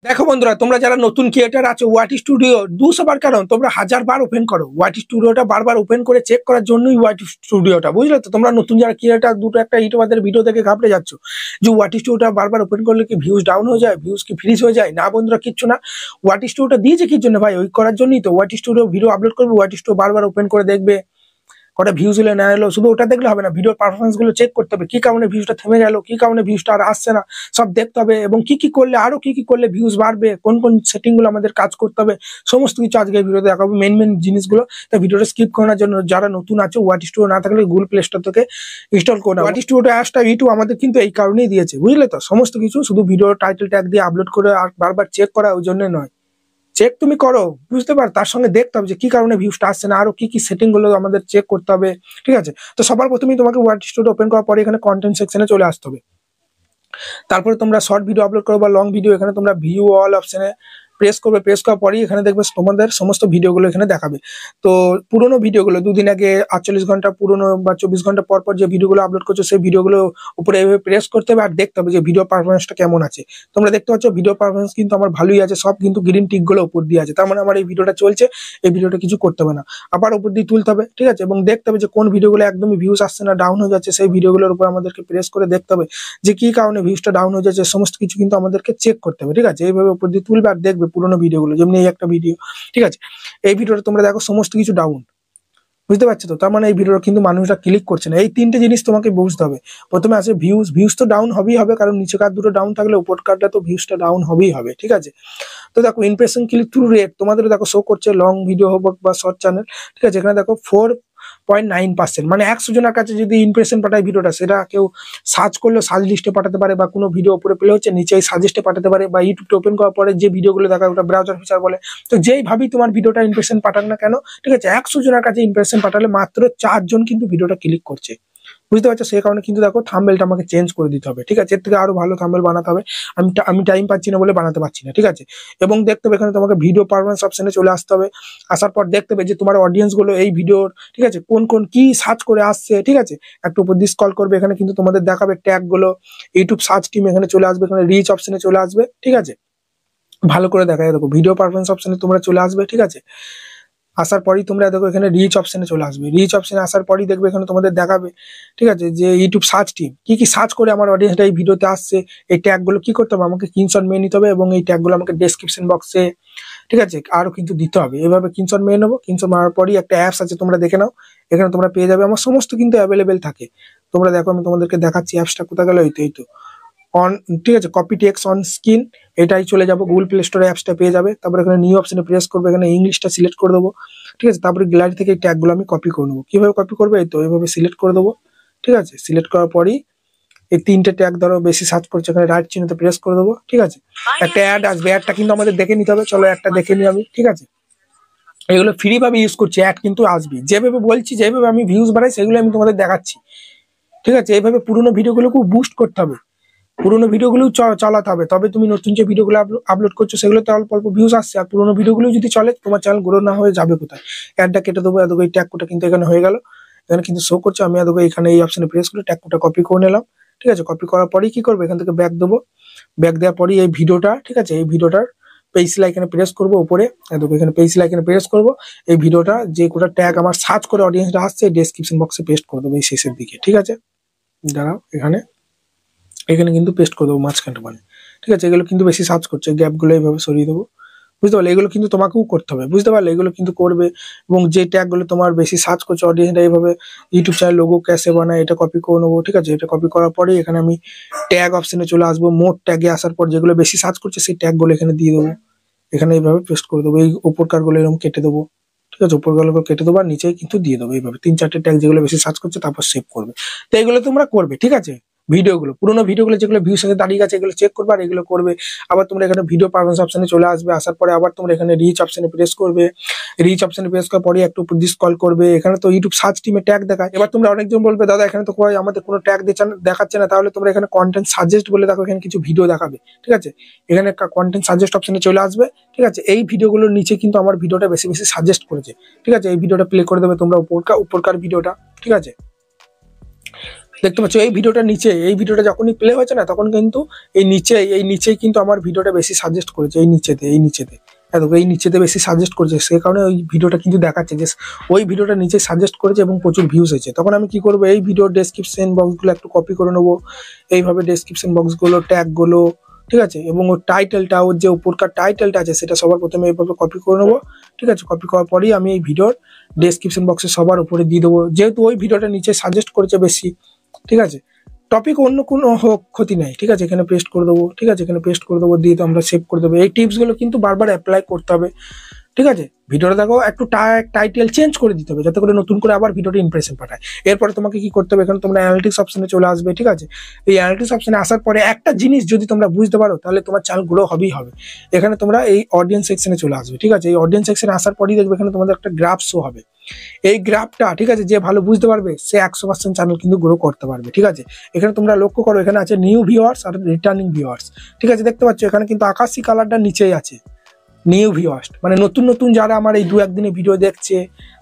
দেখো বন্ধুরা, তোমরা যারা নতুন ক্রিয়েটার আছো, ওয়াটি স্টুডিও 200 বার কারণ তোমরা 1000 বার ওপেন করো। ওয়াটি স্টুডিওটা বারবার ওপেন করে চেক করার জন্যই ওয়াটি স্টুডিওটা, বুঝলে তো? তোমরা নতুন যারা ক্রিয়েটার দুটো একটা ইউটিউবারদের ভিডিও দেখে ঘাবড়ে যাচ্ছ যে ওয়াটি স্টুডিওটা বারবার ওপেন করলে কি ভিউজ ডাউন হয়ে যায়, ভিউজ কি ফ্রিজ হয়ে যায়। না বন্ধুরা, কিচ্ছু না। ওয়াটি স্টুডিওটা দিয়েছে কি জন্য ভাই? ওই করার জন্যই তো। ওয়াটি স্টুডিও ভিডিও আপলোড করবে, ওয়াটি স্টুডিও বারবার ওপেন করে দেখবে কটা ভিউজ হলে না এলো। শুধু ওটা দেখলে হবে না, ভিডিওর পারফরমেন্স গুলো চেক করতে হবে, কি কারণে ভিউজটা থেমে গেল, কি কারণে ভিউজটা আর আসছে না, সব দেখতে হবে। এবং কি কি করলে আরো কি কি করলে ভিউজ বাড়বে, কোন কোন সেটিং গুলো আমাদের কাজ করতে হবে, সমস্ত কিছু আজকে ভিডিওতে দেখাবো, মেন মেন জিনিসগুলো। তাই ভিডিওটা স্কিপ করার জন্য যারা নতুন আছে, ওয়াটি স্টুডিও না থাকলে গুগল প্লে স্টোর থেকে ইনস্টল করে নাও। ওয়াটি স্টুডিও অ্যাপসটা ইউটিউব আমাদের কিন্তু এই কারণেই দিয়েছে, বুঝলে তো? সমস্ত কিছু শুধু ভিডিওর টাইটেল ট্যাগ দিয়ে আপলোড করে আর বারবার চেক করা ওই জন্য নয়। চেক তুমি করো, বুঝতে পার, তার সঙ্গে দেখতে হবে যে কি কারণে ভিউজটা আসছে না, আরো কি কি সেটিং গুলো আমাদের চেক করতে হবে। ঠিক আছে, তো সবার প্রথমেই তোমাকে ওয়াটি স্টুডিও ওপেন করার পরে এখানে কন্টেন্ট সেকশনে চলে আসতে হবে। তারপরে তোমরা শর্ট ভিডিও আপলোড করো বা লং ভিডিও, এখানে তোমরা ভিউ অল অপশনে প্রেস করবে। প্রেস করার পরেই এখানে দেখবে তোমাদের সমস্ত ভিডিওগুলো এখানে দেখাবে। তো পুরোনো ভিডিওগুলো দুদিন আগে 48 ঘন্টা পুরোনো বা 24 ঘন্টা পর পর যে ভিডিওগুলো আপলোড করছো সেই ভিডিওগুলো উপরে এভাবে প্রেস করতে হবে আর দেখতে হবে যে ভিডিও পারফরমেন্সটা কেমন আছে। তোমরা দেখতে পাচ্ছ ভিডিও পারফরমেন্স কিন্তু আমার ভালোই আছে, সব কিন্তু গ্রিন টিক গুলো উপর দিয়ে আছে, তার মানে আমার এই ভিডিওটা চলছে, এই ভিডিওটা কিছু করতে হবে না। আবার উপর দিয়ে তুলতে হবে, ঠিক আছে, এবং দেখতে হবে যে কোন ভিডিওগুলো একদমই ভিউজ আসছে না, ডাউন হয়ে যাচ্ছে, সেই ভিডিওগুলোর উপর আমাদেরকে প্রেস করে দেখতে হবে যে কি কারণে ভিউজটা ডাউন হয়ে যাচ্ছে। সমস্ত কিছু কিন্তু আমাদেরকে চেক করতে হবে, ঠিক আছে। এইভাবে উপর দিয়ে তুলবে আর দেখবে পুরোনো ভিডিওগুলো, যেমনি এই একটা ভিডিও, ঠিক আছে, এই ভিডিওটা তোমরা দেখো সমস্ত কিছু ডাউন, বুঝতে পারছো তো? তার মানে এই ভিডিওটা কিন্তু মানুষরা ক্লিক করছে না। এই তিনটে জিনিস তোমাকে বুঝতে হবে। প্রথমে আছে ভিউজ, ভিউজ তো ডাউন হবেই হবে, কারণ নিচে কার দুটো ডাউন থাকলে উপর কারটা তো ভিউজটা ডাউন হবেই হবে, ঠিক আছে। তো দেখো ইমপ্রেশন ক্লিক থ্রু রেট তোমাদের দেখো শো করছে, লং ভিডিও হোক বা শর্ট চ্যানেল, ঠিক আছে। এখানে দেখো 4.9%, মানে 100 জনের কাছে যদি ইমপ্রেশন পাঠায় ভিডিওটা, সেটা কেউ সার্চ করলে সার্চ লিস্টে পাঠাতে পারে, বা কোনো ভিডিও উপরে প্লে হচ্ছে নিচে সাজেস্টে পাঠাতে পারে, বা ইউটিউবটা ওপেন করার পরে যে ভিডিওগুলো দেখা ওটা ব্রাউজার ফিচার বলে। তো যেইভাবেই তোমার ভিডিওটা ইমপ্রেশন পাঠাক না কেন, ঠিক আছে, 100 জনের কাছে ইমপ্রেশন পাঠালে মাত্র 4 জন কিন্তু ভিডিওটা ক্লিক করছে, বুঝতে পারছো? সেই কারণে কিন্তু দেখো থাম্বনেলটা আমাকে চেঞ্জ করে দিতে হবে, ঠিক আছে। এর থেকে আরো ভালো থাম্বনেল বানাতে হবে, আমি টাইম পাচ্ছি না বলে বানাতে পারছি না, ঠিক আছে। এবং দেখতে হবে এখানে তোমাকে ভিডিও পারফরমেন্স অপশনে চলে আসতে হবে। আসার পর দেখতে হবে যে তোমার অডিয়েন্স গুলো এই ভিডিওর, ঠিক আছে, কোন কোন কি সার্চ করে আসছে, ঠিক আছে। একটু উপর দিয়ে স্ক্রল করবে, এখানে কিন্তু তোমাদের দেখাবে ট্যাগ গুলো, ইউটিউব সার্চ টিম এখানে চলে আসবে, এখানে রিচ অপশনে চলে আসবে, ঠিক আছে। ভালো করে দেখা যায়, দেখো ভিডিও পারফরমেন্স অপশনে তোমরা চলে আসবে, ঠিক আছে। আসার পরই তোমরা দেখো এখানে রিচ অপশনে চলে আসবে। রিচ অপশনে আসার পরই দেখবে এখানে তোমাদের দেখাবে, ঠিক আছে, যে ইউটিউব সার্চ টিম কি কি সার্চ করে আমার অডিয়েন্সটা এই ভিডিওতে আসছে। এই ট্যাগ গুলো কি করতে হবে, আমাকে স্ক্রিনশট মেরে নিতে হবে, এবং এই ট্যাগ গুলো আমাকে ডেসক্রিপশন বক্সে, ঠিক আছে, আরো কিন্তু দিতে হবে। এভাবে স্ক্রিনশট মেরে নেবো। স্ক্রিনশট মারার পরই একটা অ্যাপস আছে, তোমরা দেখে নাও, এখানে তোমরা পেয়ে যাবে। আমার সমস্ত কিন্তু অ্যাভেলেবেল থাকে, তোমরা দেখো, আমি তোমাদেরকে দেখাচ্ছি অ্যাপসটা কোথায় গেল। এই তো অন, ঠিক আছে, কপি টেক্সট অন স্ক্রিন, এটাই চলে যাবো গুগল প্লে স্টোরে, অ্যাপসটা পেয়ে যাবে। তারপরে এখানে নিউ অপশনে প্রেস করবে, এখানে ইংলিশটা সিলেক্ট করে দেবো, ঠিক আছে। তারপরে গ্যালারি থেকে এই ট্যাগগুলো আমি কপি করে নেবো। কিভাবে কপি করবে, এই তো এইভাবে সিলেক্ট করে দেবো, ঠিক আছে। সিলেক্ট করার পরই এই তিনটে ট্যাগ ধরো বেশি সার্চ করছে, এখানে রাইট চিহ্নতে প্রেস করে দেবো, ঠিক আছে। একটা অ্যাড আসবে, অ্যাডটা কিন্তু আমাদের দেখে নিতে হবে। চলো একটা দেখে নিই আমি, ঠিক আছে। এগুলো ফ্রি ভাবে ইউজ করছি, অ্যাড কিন্তু আসবে। যেভাবে বলছি, যেভাবে আমি ভিউজ বাড়াই, সেগুলো আমি তোমাদের দেখাচ্ছি, ঠিক আছে। এইভাবে পুরোনো ভিডিওগুলোকে বুস্ট করতে হবে, পুরোনো ভিডিওগুলো চালাতে হবে, তবে তুমি নতুন যে ভিডিওগুলো আপলোড করছো সেগুলোতে অল্প অল্প ভিউজ আসছে। আর পুরোনো ভিডিওগুলো যদি চলে, তোমার চ্যানেল গ্রো না হয়ে যাবে কোথায়। অ্যাডটা কেটে দেবো, এই ট্যাগ কোটা কিন্তু এখানে হয়ে গেল, এখানে কিন্তু শো করছে। আমি এখানে এই অপশনে প্রেস করে ট্যাগ কোটা কপি করে নিলাম, ঠিক আছে। কপি করার পরেই কি করবো, এখান থেকে ব্যাক দেবো। ব্যাক দেওয়ার পরেই এই ভিডিওটা, ঠিক আছে, এই ভিডিওটার পেন্সিল আইকনে প্রেস করবো উপরে, এখানে পেন্সিল আইকনে প্রেস করবো। এই ভিডিওটা যে কোটা ট্যাগ আমার সার্চ করে অডিয়েন্সটা আসছে, ডেসক্রিপশন বক্সে পেস্ট করে দেবো এই শেষের দিকে, ঠিক আছে। দাঁড়াও, এখানে এখানে কিন্তু পেস্ট করে দেবো মাঝখানটা, মানে, ঠিক আছে। এগুলো কিন্তু বেশি সার্চ করছে, গ্যাপগুলো এইভাবে সরিয়ে দেবো, বুঝতে পারলে? এগুলো কিন্তু তোমাকেও করতে হবে, বুঝতে পারলে? এগুলো কিন্তু করবে। এবং যে ট্যাগগুলো তোমার বেশি সার্চ করছে অডিয়েন্সটা, এইভাবে ইউটিউব চ্যানেল লোগো ক্যাসে বানায়, এটা কপি করে নেবো, ঠিক আছে। এটা কপি করার পরে এখানে আমি ট্যাগ অপশনে চলে আসবো। মোট ট্যাগে আসার পর যেগুলো বেশি সার্চ করছে সেই ট্যাগগুলো এখানে দিয়ে দেবো, এখানে এইভাবে পেস্ট করে দেবো। এই উপরকারগুলো এরকম কেটে দেবো, ঠিক আছে। উপরগুলো কেটে দেবো আর নিচে কিন্তু দিয়ে দেবো এইভাবে 3-4টে ট্যাগ যেগুলো বেশি সার্চ করছে, তারপর সেভ করবে। তো এগুলো তোমরা করবে, ঠিক আছে। ভিডিওগুলো, পুরোনো ভিডিওগুলো যেগুলো ভিউর সাথে দাঁড়িয়ে গেছে, এগুলো চেক করবে আর এগুলো করবে। আবার তোমরা এখানে ভিডিও পারফরমেন্স অপশনে চলে আসবে। আসার পরে আবার তোমরা এখানে রিচ অপশনে প্রেস করবে। রিচ অপশনে প্রেস করার পরে একটু উপর দিয়ে স্ক্রল করবে, এখানে তো ইউটিউব সার্চ টিমে ট্যাগ দেখায়। এবার তোমরা অনেকজন বলবে, দাদা এখানে তো আমাদের কোনো ট্যাগ দেখাচ্ছে না, তাহলে তোমরা এখানে কন্টেন্ট সাজেস্ট বলে দেখো, এখানে কিছু ভিডিও দেখাবে, ঠিক আছে। এখানে কন্টেন্ট সাজেস্ট অপশনে চলে আসবে, ঠিক আছে। এই ভিডিওগুলোর নিচে কিন্তু আমার ভিডিওটা বেশি বেশি সাজেস্ট করেছে, ঠিক আছে। এই ভিডিওটা প্লে করে দেবে তোমরা, উপরকার ভিডিওটা, ঠিক আছে। দেখতে পাচ্ছ এই ভিডিওটা নিচে, এই ভিডিওটা যখনই প্লে হয়েছে না তখন কিন্তু এই নিচেই কিন্তু আমার ভিডিওটা বেশি সাজেস্ট করেছে, এই নিচেতে এই নিচেতে বেশি সাজেস্ট করেছে, সেই কারণে ওই ভিডিওটা কিন্তু দেখাচ্ছে যে ওই ভিডিওটা নিচে সাজেস্ট করেছে এবং প্রচুর ভিউজ হয়েছে। তখন আমি কি করবো, এই ভিডিওর ডেসক্রিপশন বক্সগুলো একটু কপি করে নেবো, এইভাবে ডেসক্রিপশন বক্সগুলো ট্যাগগুলো, ঠিক আছে, এবং ওর টাইটেলটা, ওর যে উপরকার টাইটেলটা আছে সেটা সবার প্রথমে এইভাবে কপি করে নেবো, ঠিক আছে। কপি করার পরেই আমি এই ভিডিওর ডেসক্রিপশন বক্সে সবার উপরে দিয়ে দেবো, যেহেতু ওই ভিডিওটা নিচে সাজেস্ট করেছে বেশি, ঠিক আছে। টপিক অন্য কোনো হোক ক্ষতি নাই, ঠিক আছে, এখানে পেস্ট করে দেবো, ঠিক আছে, এখানে পেস্ট করে দেবো, দিয়ে তো আমরা সেভ করে দেবো। এই টিপসগুলো কিন্তু বারবার অ্যাপ্লাই করতে হবে, ঠিক আছে। ভিডিওটা দেখো একটু টাইটেল চেঞ্জ করে দিতে হবে যাতে করে নতুন করে আবার ভিডিওটা ইমপ্রেশন পাঠায়। এরপরে তোমাকে কি করতে হবে, এখানে তোমরা অ্যানালিটিক্স অপশনে চলে আসবে, ঠিক আছে। এই অ্যানালিটিক্স অপশনে আসার পরে একটা জিনিস যদি তোমরা বুঝতে পারো তাহলে তোমার চ্যানেল গ্রো হবেই হবে। এখানে তোমরা এই অডিয়েন্স সেকশনে চলে আসবে, ঠিক আছে। এই অডিয়েন্স সেকশনে আসার পরেই দেখবে এখানে তোমাদের একটা গ্রাফ শো হবে। এই গ্রাফটা, ঠিক আছে, যে ভালো বুঝতে পারবে সে 100% চ্যানেল কিন্তু গ্রো করতে পারবে, ঠিক আছে। এখানে তোমরা লক্ষ্য করো, এখানে আছে নিউ ভিউয়ার্স আর রিটার্নিং ভিউয়ার্স, ঠিক আছে, দেখতে পাচ্ছ এখানে কিন্তু আকাশি কালারটা নিচেই আছে, নিউ ভিউয়ার্স মানে নতুন যারা আমার এই 2-1 দিনে ভিডিও দেখছে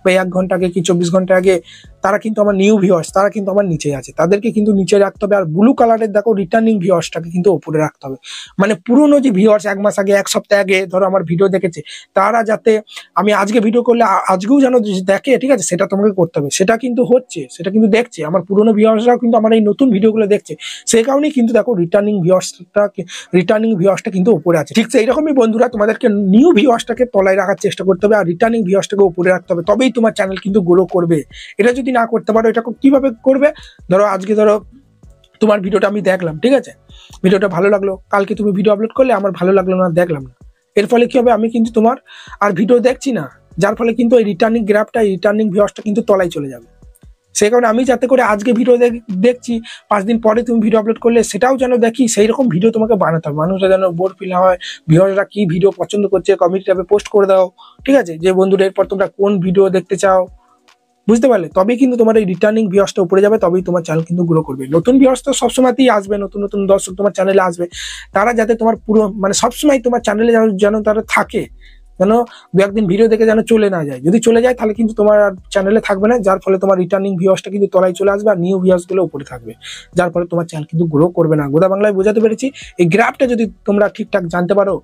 বা 1 ঘন্টা আগে কি 24 ঘন্টা আগে, তারা কিন্তু আমার নিউ ভিউয়ার্স, তারা কিন্তু আমার নিচে আছে, তাদেরকে কিন্তু নিচে রাখতে হবে। আর ব্লু কালারের দেখো রিটার্নিং ভিউয়ার্সটাকে কিন্তু উপরে রাখতে হবে, মানে পুরোনো যে ভিউয়ার্স 1 মাস আগে 1 সপ্তাহ আগে ধরো আমার ভিডিও দেখেছে, তারা যাতে আমি আজকে ভিডিও করলে আজকেও যেন দেখে, ঠিক আছে, সেটা তোমাকে করতে হবে। সেটা কিন্তু হচ্ছে, সেটা কিন্তু দেখছে আমার পুরোনো ভিউয়ার্সরাও কিন্তু আমার এই নতুন ভিডিওগুলো দেখছে, সেই কারণেই কিন্তু দেখো রিটার্নিং ভিউয়ার্সটা কিন্তু উপরে আছে। ঠিক সেই রকমই বন্ধুরা তোমাদেরকে নিউ ভিউয়ার্সটাকে তলায় রাখার চেষ্টা করতে হবে আর রিটার্নিং ভিউয়ার্সটাকে উপরে রাখতে হবে, তবেই তোমার চ্যানেল কিন্তু গ্রো করবে। এটা যদি না করতে পারো, এটা কিভাবে করবে, ধরো আজকে ধরো তোমার ভিডিওটা আমি দেখলাম, ঠিক আছে, ভিডিওটা ভালো লাগলো, কালকে তুমি ভিডিও আপলোড করলে আমার ভালো লাগলো না, দেখলাম না, এর ফলে কি হবে, আমি কিন্তু তোমার আর ভিডিও দেখছি না, যার ফলে কিন্তু এই রিটার্নিং গ্রাফটা, রিটার্নিং ভিউয়ার্সটা কিন্তু তলায় চলে যাবে। সেই কারণে আমি যাতে করে আজকে ভিডিও দেখছি 5 দিন পরে তুমি ভিডিও আপলোড করলে সেটাও যেন দেখি, সেই রকম ভিডিও তোমাকে বানাতে হবে, মানুষরা যেন বোর ফিল হয়, ভিউয়াররা কি ভিডিও পছন্দ করছে কমেন্ট ট্যাবে পোস্ট করে দাও, ঠিক আছে, যে বন্ধুরা এরপর তোমরা কোন ভিডিও দেখতে চাও, বুঝতে পারলে, তবেই কিন্তু তোমার এই রিটার্নিং ভিউয়ার্সটা উপরে যাবে, তবেই তোমার চ্যানেল কিন্তু গ্রো করবে। নতুন ভিউয়ার্স তো সবসময়তেই আসবে, নতুন দর্শক তোমার চ্যানেলে আসবে, তারা যাতে তোমার পুরো মানে সবসময় তোমার চ্যানেলে যেন তারা থাকে, যেন 2-1 দিন ভিডিও দেখে যেন চলে না যায়, যদি চলে যায় তাহলে কিন্তু তোমার চ্যানেলে থাকবে না, যার ফলে তোমার রিটার্নিং ভিউয়ার্সটা কিন্তু তলায় চলে আসবে আর নিউ ভিউয়ার্স গুলো উপরে থাকবে, যার ফলে তোমার চ্যানেল কিন্তু গ্রো করবে না। গোদা বাংলায় বোঝাতে পেরেছি। এই গ্রাফটা যদি তোমরা ঠিকঠাক জানতে পারো,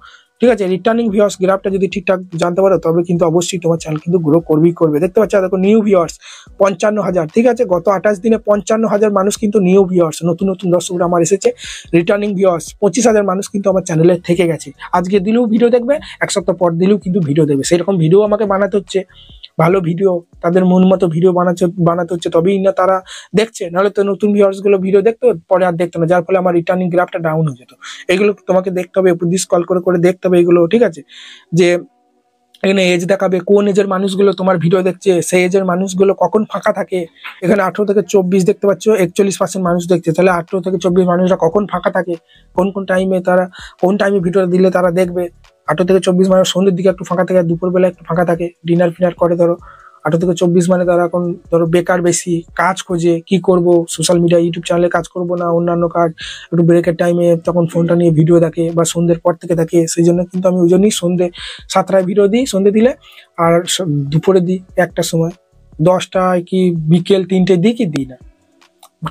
ঠিক আছে, রিটার্নিং ভিউয়ার্স গ্রাফটা যদি ঠিকঠাক জানতে পারো তবে কিন্তু অবশ্যই তোমার চ্যানেল কিন্তু গ্রো করবে। দেখতে পাচ্ছ দেখো নিউ ভিউয়ার্স 55,000, ঠিক আছে, গত 28 দিনে 55,000 মানুষ কিন্তু নিউ ভিউয়ার্স, নতুন দর্শকরা আমার এসেছে। রিটার্নিং ভিউয়ার্স 25,000 মানুষ কিন্তু আমার চ্যানেলে থেকে গেছে, আজকে দিলেও ভিডিও দেখবে, 1 সপ্তাহ পর দিলেও কিন্তু ভিডিও দেবে, সেরকম ভিডিও আমাকে বানাতে হচ্ছে, ভালো ভিডিও তাদের মন মতো ভিডিও বানাতে হচ্ছে, তবেই না তারা দেখছে, নাহলে তো নতুন ভিউয়ার্স গুলো ভিডিও দেখতো পরে আর দেখতো না, যার ফলে আমার রিটার্নিং গ্রাফটা ডাউন হয়ে যেত। এগুলো তোমাকে দেখতে হবে, উপর দিয়ে স্ক্রল করে দেখতে হবে এগুলো, ঠিক আছে, যে এখানে এজ দেখাবে, কোন এজের মানুষগুলো তোমার ভিডিও দেখছে, সেই এজের মানুষগুলো কখন ফাঁকা থাকে, এখানে 18 থেকে 24 দেখতে পাচ্ছ 41% মানুষ দেখছে, তাহলে 18 থেকে 24 মানুষরা কখন ফাঁকা থাকে, কোন টাইমে তারা কোন টাইমে ভিডিওটা দিলে তারা দেখবে। 18 থেকে 24 মানে সন্ধ্যের দিকে একটু ফাঁকা থাকে, দুপুরবেলা একটু ফাঁকা থাকে, ডিনার ফিনার করে, ধরো 18 থেকে 24 মানে তারা এখন ধরো বেকার, বেশি কাজ খোঁজে, কি করব, সোশ্যাল মিডিয়া ইউটিউব চ্যানেলে কাজ করব না অন্যান্য কাজ, একটু ব্রেকের টাইমে তখন ফোনটা নিয়ে ভিডিও দেখে বা সন্ধ্যের পর থেকে দেখে, সেই জন্য কিন্তু আমি ওই জন্যই সন্ধ্যে 7টায় ভিডিও দিই, সন্ধ্যে দিলে, আর দুপুরে দিই 1টার সময়, 10টায় কি বিকেল 3টে দিই কি দিই না,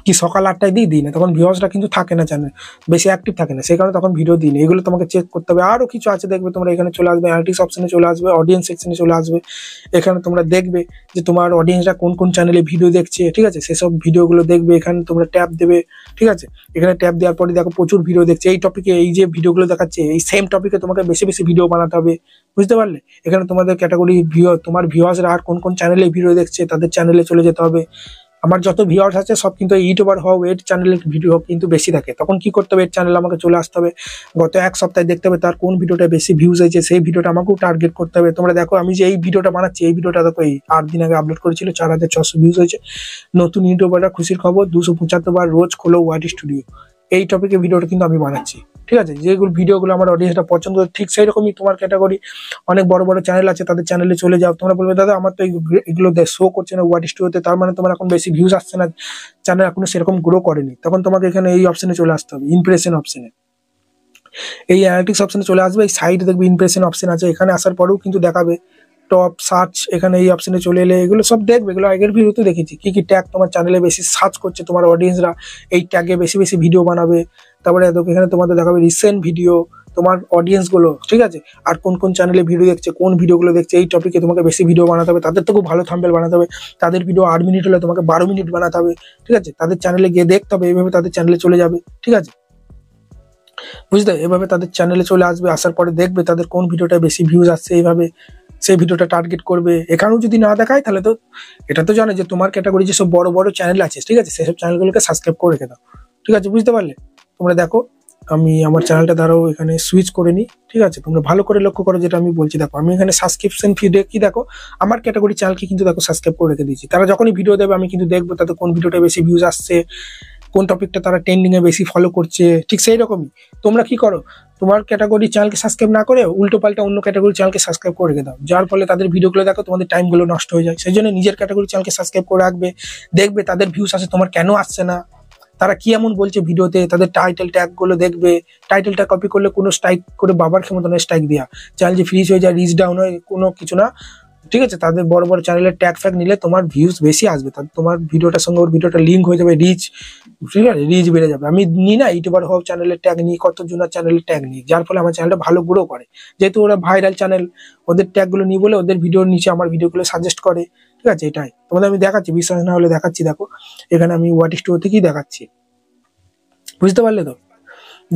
কি সকাল 8টায় দিই না, তখন ভিউয়ার্সরা কিন্তু থাকে না, চ্যানেল বেশি অ্যাক্টিভ থাকে না, সেই কারণে তখন ভিডিও দিই না। এগুলো তোমাকে চেক করতে হবে। আরো কিছু আছে দেখবে তোমরা, এখানে চলে আসবে অ্যানালিটিক্স অপশনে চলে আসবে, অডিয়েন্স সেকশনে চলে আসবে, এখানে তোমরা দেখবে যে তোমার অডিয়েন্সরা কোন চ্যানেলে ভিডিও দেখছে, ঠিক আছে, সেসব ভিডিওগুলো দেখবে, এখানে তোমরা ট্যাব দেবে, ঠিক আছে, এখানে ট্যাব দেওয়ার পরে দেখো প্রচুর ভিডিও দেখছে এই টপিকে, এই যে ভিডিওগুলো দেখাচ্ছে এই সেম টপিকে তোমাকে বেশি ভিডিও বানাতে হবে, বুঝতে পারলে। এখানে তোমাদের ক্যাটাগরি তোমার ভিউয়ার্সরা আর কোন চ্যানেলে ভিডিও দেখছে তাদের চ্যানেলে চলে যেতে হবে। আমার যত ভিউয়ার্স আছে সব কিন্তু ইউটিউবার হোক, এর চ্যানেলের ভিডিও কিন্তু বেশি থাকে, তখন কি করতে হবে, এর চ্যানেলে আমাকে চলে আসতে হবে, গত 1 সপ্তাহে দেখতে হবে তার কোন ভিডিওটা বেশি ভিউজ হয়েছে, সেই ভিডিওটা আমাকেও টার্গেট করতে হবে। তোমরা দেখো আমি যে এই ভিডিওটা বানাচ্ছি, এই ভিডিওটা দেখো এই 8 দিন আগে আপলোড করেছিল, 4,600 ভিউজ হয়েছে। নতুন ইউটিউবাররা খুশির খবর, 275 বার রোজ খোলো ওয়াটি স্টুডিও, এই টপিকে ভিডিওটা কিন্তু আমি বানাচ্ছি, ঠিক আছে, যেগুলো ভিডিওগুলো আমার অডিয়েন্সটা পছন্দ করে, ঠিক সেই রকমই তোমার ক্যাটাগরি অনেক বড় চ্যানেল আছে, তাদের চ্যানেলে চলে যাও, তোমরা বলবে দাদা আমার তো এগুলো শো করছে না ওয়াটি স্টুডিওতে, তার মানে তোমার এখন বেশি ভিউজ আসছে না, চ্যানেল এখনো সেরকম গ্রো করেনি, তখন তোমাকে এখানে এই অপশনে চলে আসতে হবে, ইমপ্রেশন অপশনে, এই অ্যানালিটিক্স অপশনে চলে আসবে, এই সাইডে দেখবে ইমপ্রেশন অপশন আছে, এখানে আসার পরেও কিন্তু দেখাবে টপ সার্চ, এখানে এই অপশনে চলে এলে এগুলো সব দেখবে, এগুলো আগের ভিডিওতে দেখেছি কি কি ট্যাগ তোমার চ্যানেলে বেশি সার্চ করছে, তোমার অডিয়েন্সরা এই ট্যাগে বেশি বেশি ভিডিও বানাবে। তারপরে এখানে তোমাদের দেখাবে রিসেন্ট ভিডিও, তোমার অডিয়েন্স গুলো, ঠিক আছে, আর কোন কোন চ্যানেলে ভিডিও দেখছে, কোন ভিডিওগুলো দেখছে, এই টপিকে তোমাকে বেশি ভিডিও বানাতে হবে, তাদের তো খুব ভালো থাম্বনেল বানাতে হবে। তাদের ভিডিও 8 মিনিট হলে তোমাকে 12 মিনিট বানাতে হবে, ঠিক আছে, তাদের চ্যানেলে গিয়ে দেখতে হবে, এইভাবে তাদের চ্যানেলে চলে যাবে, ঠিক আছে, বুঝতে, এভাবে তাদের চ্যানেলে চলে আসবে, আসার পরে দেখবে তাদের কোন ভিডিওটা বেশি ভিউজ আসছে, এইভাবে সেই ভিডিওটা টার্গেট করবে। এখানেও যদি না দেখায় তাহলে তো এটা তো জানে যে তোমার ক্যাটাগরি যেসব বড় বড় চ্যানেল আছে, ঠিক আছে, সেসব চ্যানেলগুলোকে সাবস্ক্রাইব করে রেখে দাও, ঠিক আছে, বুঝতে পারলে। তোমরা দেখো আমি আমার চ্যানেলটা দ্বারাও এখানে সুইচ করে নিই, ঠিক আছে, তোমরা ভালো করে লক্ষ্য করো যেটা আমি বলছি। দেখো আমি এখানে সাবস্ক্রিপশন ফিডে কি দেখো আমার ক্যাটাগরি চ্যানেলকে কিন্তু দেখো সাবস্ক্রাইব করে রেখে দিয়েছি। তারা যখনই ভিডিও দেবে আমি কিন্তু দেখবো তাদের কোন ভিডিওটা বেশি ভিউজ আসছে, কোন টপিকটা তারা ট্রেন্ডিং এ বেশি ফলো করছে, ঠিক সেই রকমই তোমরা কি করো, তোমার ক্যাটাগরি চ্যানেলকে সাবস্ক্রাইব না করে উল্টো পাল্টা অন্য ক্যাটাগরি চ্যানেলকে সাবস্ক্রাইব করে রেখে দাও, যার ফলে তাদের ভিডিওগুলো দেখো তোমাদের টাইমগুলো নষ্ট হয়ে যায়। সেই জন্য নিজের ক্যাটাগরি চ্যানেলকে সাবস্ক্রাইব করে রাখবে, দেখবে তাদের ভিউজ আসে, তোমার কেন আসছে না, তারা কি এমন বলছে ভিডিওতে, তাদের টাইটেল ট্যাগ গুলো দেখবে, টাইটেলটা কপি করলে কোনো স্ট্রাইক করে বাবার ক্ষমতা নয় স্ট্রাইক দেওয়া, চ্যানেল যে ফ্রিজ হয়ে যায়, রিচ ডাউন হয়, কোনো কিছু না, ঠিক আছে, তাদের বড় বড় চ্যানেলের ট্যাগ ফ্যাগ নিলে তোমার ভিউজ বেশি আসবে, তোমার ভিডিওটার সঙ্গে ওর ভিডিওটা লিঙ্ক হয়ে যাবে, রিচ, ঠিক আছে, রিচ বেড়ে যাবে। আমি নিই না ইউটিউবার হোক চ্যানেলের ট্যাগ নিই, কতজনের চ্যানেলের ট্যাগ নিই, যার ফলে আমার চ্যানেলটা ভালো গ্রো করে, যেহেতু ওরা ভাইরাল চ্যানেল, ওদের ট্যাগ গুলো নিই বলে ওদের ভিডিওর নিচে আমার ভিডিওগুলো সাজেস্ট করে, ঠিক আছে, এটাই তোমাদের আমি দেখাচ্ছি, বিশ্বাস না হলে দেখাচ্ছি। দেখো এখানে আমি ওয়াট স্টোর থেকেই দেখাচ্ছি, বুঝতে পারলে তো।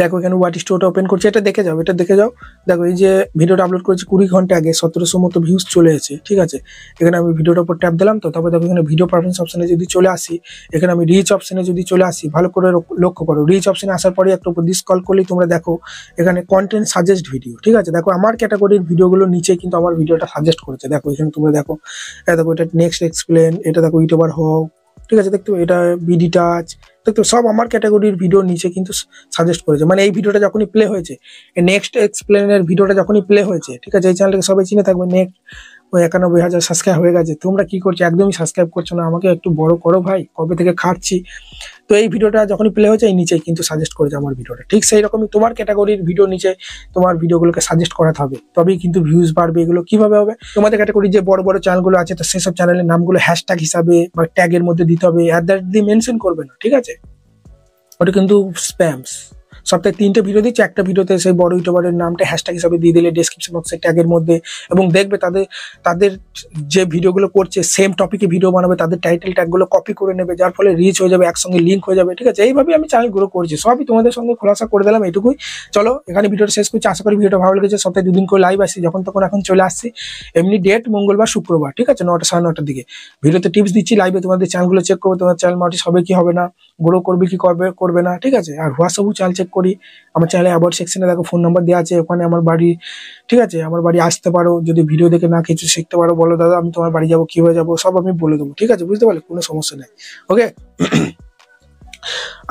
দেখো এখানে ওয়াট স্টোরটা ওপেন করছি, এটা দেখে যাও, এটা দেখে যাও। দেখো এই যে ভিডিওটা আপলোড করেছি 20 ঘন্টা আগে 1700 মতো ভিউজ চলে এসেছে, ঠিক আছে। এখানে আমি ভিডিওটার উপর ট্যাপ দিলাম, তো তারপর দেখো এখানে ভিডিও পারফরমেন্স অপশনে যদি চলে আসি, এখানে আমি রিচ অপশনে যদি চলে আসি, ভালো করে লক্ষ্য করো, রিচ অপশনে আসার পরে একটু উপর দিয়ে স্ক্রল করলেই তোমরা দেখো এখানে কন্টেন্ট সাজেস্ট ভিডিও, ঠিক আছে। দেখো আমার ক্যাটাগরির ভিডিওগুলো নিচে কিন্তু আমার ভিডিওটা সাজেস্ট করেছে, দেখো এখানে তোমরা দেখো, দেখো এটা নেক্সট এক্সপ্লেন, এটা দেখো ইউটিউবার হও, ঠিক আছে, দেখতে এটা বিডি টাচ, দেখতে সব আমার ক্যাটাগরির ভিডিও নিচে কিন্তু সাজেস্ট করেছে। মানে এই ভিডিওটা যখনই প্লে হয়েছে, নেক্সট এক্সপ্লেনের ভিডিওটা যখনই প্লে হয়েছে, ঠিক আছে, এই চ্যানেলটাকে সবাই চিনে থাকবে, নেক্সট 91,000 সাবস্ক্রাইব হয়ে গেছে, তোমরা কি করছো, একদমই সাবস্ক্রাইব করছো না, আমাকে একটু বড় করো ভাই, কবে থেকে খাচ্ছি। তো এই ভিডিওটা যখনই প্লে হয়েছে এই নিচে কিন্তু সাজেস্ট করেছে আমার ভিডিওটা, ঠিক সেই রকমই তোমার ক্যাটাগরির ভিডিও নিচে তোমার ভিডিওগুলোকে সাজেস্ট করাতে হবে, তবেই কিন্তু ভিউজ বাড়বে। এগুলো কিভাবে হবে, তোমাদের ক্যাটাগরির যে বড় বড় চ্যানেলগুলো আছে তো সেসব চ্যানেলের নামগুলো হ্যাশট্যাগ হিসাবে বা ট্যাগের মধ্যে দিতে হবে, দিয়ে মেনশন করবে না, ঠিক আছে, ওটা কিন্তু স্প্যামস। সপ্তাহে 3টে ভিডিও দিচ্ছে, একটা ভিডিওতে সেই বড় ইউটিউবারের নামটা হ্যাশট্যাগ হিসাবে দিয়ে দিলে ডেসক্রিপশন বক্সের ট্যাগের মধ্যে, এবং দেখবে তাদের যে ভিডিওগুলো করছে সেম টপিকে ভিডিও বানাবে, তাদের টাইটেল ট্যাগগুলো কপি করে নেবে, যার ফলে রিচ হয়ে যাবে, একসঙ্গে লিঙ্ক হয়ে যাবে, ঠিক আছে। এইভাবে আমি চ্যানেল গ্রো করছি, সবই তোমাদের সঙ্গে খোলাসা করে দিলাম, এটুকুই। চলো এখানে ভিডিওটা শেষ করছি, আশা করি ভিডিওটা ভালো লেগেছে। সপ্তাহে 2 দিন করে লাইভ আসছি, যখন তখন এখন চলে আসছি, এমনি ডেট মঙ্গলবার শুক্রবার, ঠিক আছে, 9টা 9:30 দিকে ভিডিওতে টিপস দিচ্ছি, লাইভে তোমাদের চ্যানেলগুলো চেক করবে, তোমার চ্যানেল নোটিস হবে কি হবে না, গ্রো করবে কি করবে না, ঠিক আছে। আর হোয়াটসঅ্যাপও চ্যানেল চেক করি, আমার চ্যানেলে অ্যাবাউট সেকশনে দেখো ফোন নাম্বার দেওয়া আছে, ওখানে আমার বাড়ি, ঠিক আছে, আমার বাড়ি আসতে পারো, যদি ভিডিও দেখে না কিছু শিখতে পারো বলো দাদা আমি তোমার বাড়ি যাবো, কিভাবে যাবো সব আমি বলে দেবো, ঠিক আছে, বুঝতে পারলে, কোনো সমস্যা নেই, ওকে।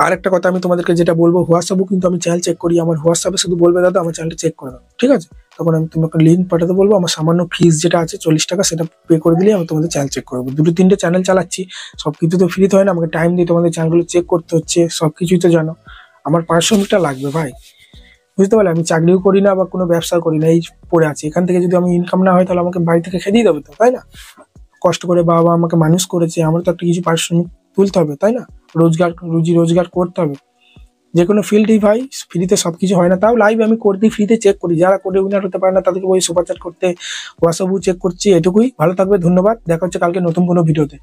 আর একটা কথা আমি তোমাদেরকে যেটা বলবো, হোয়াটসঅ্যাপও কিন্তু আমি চ্যানেল চেক করি, আমার হোয়াটসঅ্যাপে শুধু বলবে দাদা আমার চ্যানেলটা চেক করে দাও, ঠিক আছে, তখন আমি তোমাকে লিঙ্ক পাঠাতে বলবো, আমার সামান্য ফিস যেটা আছে 40 টাকা সেটা পে করে দিলে আমি তোমাদের চ্যানেল চেক করবো। 2-3টে চ্যানেল চালাচ্ছি, সবকিছু তো ফ্রিতে হয় না, আমাকে টাইম দিয়ে তোমাদের চ্যানেলগুলো চেক করতে হচ্ছে, সবকিছুই তো জানো, আমার পারিশ্রমিকটা লাগবে ভাই, বুঝতে পারলে। আমি চাকরিও করি না বা কোনো ব্যবসা করি না, এই পড়ে আছি, এখান থেকে যদি আমি ইনকাম না হয় তাহলে আমাকে বাড়ি থেকে খেতেই দেবে তো, তাই না, কষ্ট করে বাবা আমাকে মানুষ করেছে, আমার তো একটা কিছু পারিশ্রমিক তুলতে হবে, তাই না, রুজি রোজগার করতে হবে। যে কোনো ফিল্ডই ভাই ফ্রিতে সবকিছু হয় না, তাও লাইভ আমি করতে ফ্রিতে চেক করি, যারা করে উইনার হতে পারে না তাদেরকে ওই সুপার চ্যাট করতে, হোয়াটসঅ্যাপও চেক করছি, এটুকুই। ভালো থাকবে, ধন্যবাদ, দেখা হচ্ছে কালকে নতুন কোনো ভিডিওতে।